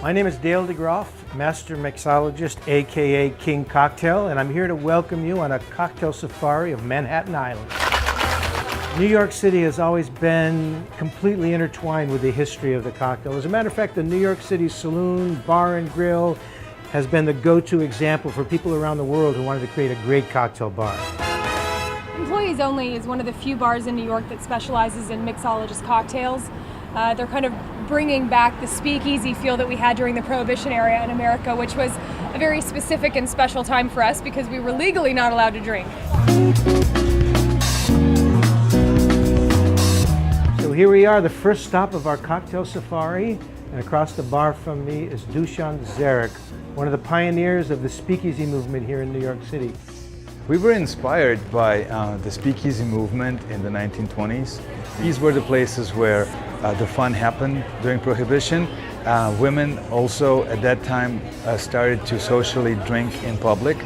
My name is Dale DeGroff, Master Mixologist, aka King Cocktail, and I'm here to welcome you on a cocktail safari of Manhattan Island. New York City has always been completely intertwined with the history of the cocktail. As a matter of fact, the New York City Saloon, Bar and Grill has been the go-to example for people around the world who wanted to create a great cocktail bar. Employees Only is one of the few bars in New York that specializes in mixologist cocktails. They're kind of bringing back the speakeasy feel that we had during the Prohibition era in America, which was a very specific and special time for us because we were legally not allowed to drink. So here we are, the first stop of our cocktail safari, and across the bar from me is Dusan Zarek, one of the pioneers of the speakeasy movement here in New York City. We were inspired by the speakeasy movement in the 1920s. These were the places where the fun happened during Prohibition. Women also at that time started to socially drink in public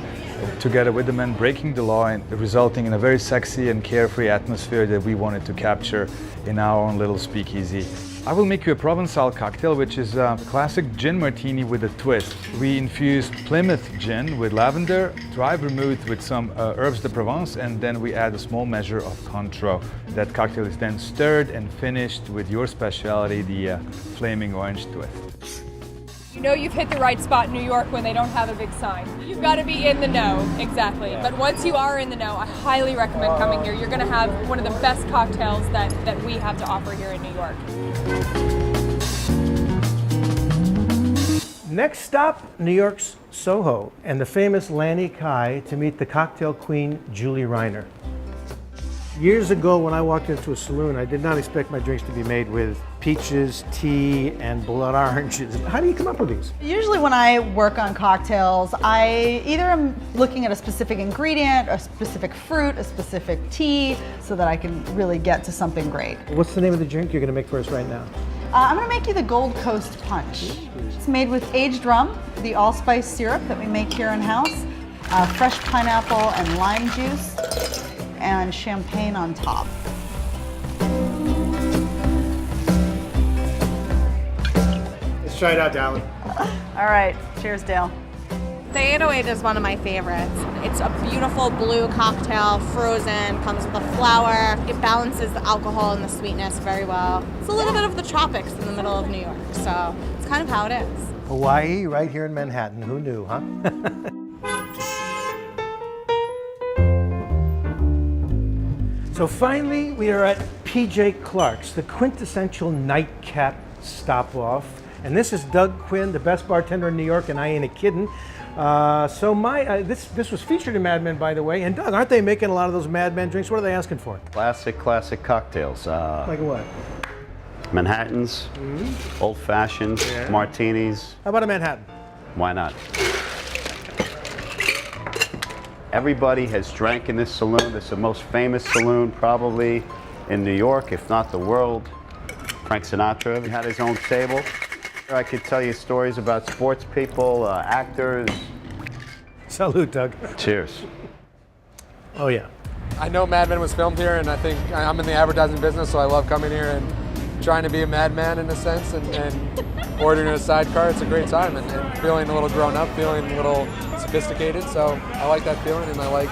together with the men, breaking the law and resulting in a very sexy and carefree atmosphere that we wanted to capture in our own little speakeasy. I will make you a Provençal cocktail, which is a classic gin martini with a twist. We infused Plymouth gin with lavender, dry vermouth with some herbs de Provence, and then we add a small measure of Cointreau. That cocktail is then stirred and finished with your specialty, the flaming orange twist. You know you've hit the right spot in New York when they don't have a big sign. You've got to be in the know, exactly. Yeah. But once you are in the know, I highly recommend coming here. You're going to have one of the best cocktails that we have to offer here in New York. Next stop, New York's Soho, and the famous Lanny Kai to meet the cocktail queen, Julie Reiner. Years ago, when I walked into a saloon, I did not expect my drinks to be made with peaches, tea, and blood oranges. How do you come up with these? Usually when I work on cocktails, I either am looking at a specific ingredient, a specific fruit, a specific tea, so that I can really get to something great. What's the name of the drink you're going to make for us right now? I'm going to make you the Gold Coast Punch. It's made with aged rum, the allspice syrup that we make here in-house, fresh pineapple and lime juice, and champagne on top. Let's try it out, Dallin. All right, cheers, Dale. The 808 is one of my favorites. It's a beautiful blue cocktail, frozen, comes with a flower. It balances the alcohol and the sweetness very well. It's a little bit of the tropics in the middle of New York, so it's kind of how it is. Hawaii, right here in Manhattan. Who knew, huh? So finally, we are at PJ Clark's, the quintessential nightcap stop-off. And this is Doug Quinn, the best bartender in New York, and I ain't a kiddin'. This was featured in Mad Men, by the way. And Doug, aren't they making a lot of those Mad Men drinks? What are they asking for? Classic cocktails. Like what? Manhattans, old fashions, martinis. How about a Manhattan? Why not? Everybody has drank in this saloon. This is the most famous saloon probably in New York, if not the world. Frank Sinatra had his own table. I could tell you stories about sports people, actors. Salute, Doug. Cheers. Oh, yeah. I know Mad Men was filmed here, and I think I'm in the advertising business, so I love coming here and trying to be a madman in a sense and ordering a sidecar. It's a great time, and feeling a little grown up, feeling a little sophisticated. So I like that feeling, and I like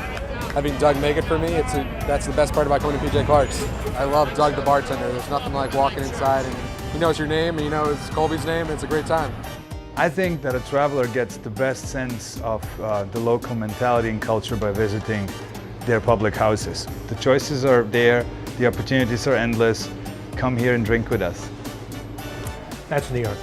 having Doug make it for me. That's the best part about coming to PJ Clark's. I love Doug the bartender. There's nothing like walking inside and he knows your name and you know it's Colby's name, and it's a great time. I think that a traveler gets the best sense of the local mentality and culture by visiting their public houses. The choices are there, the opportunities are endless. Come here and drink with us. That's New York.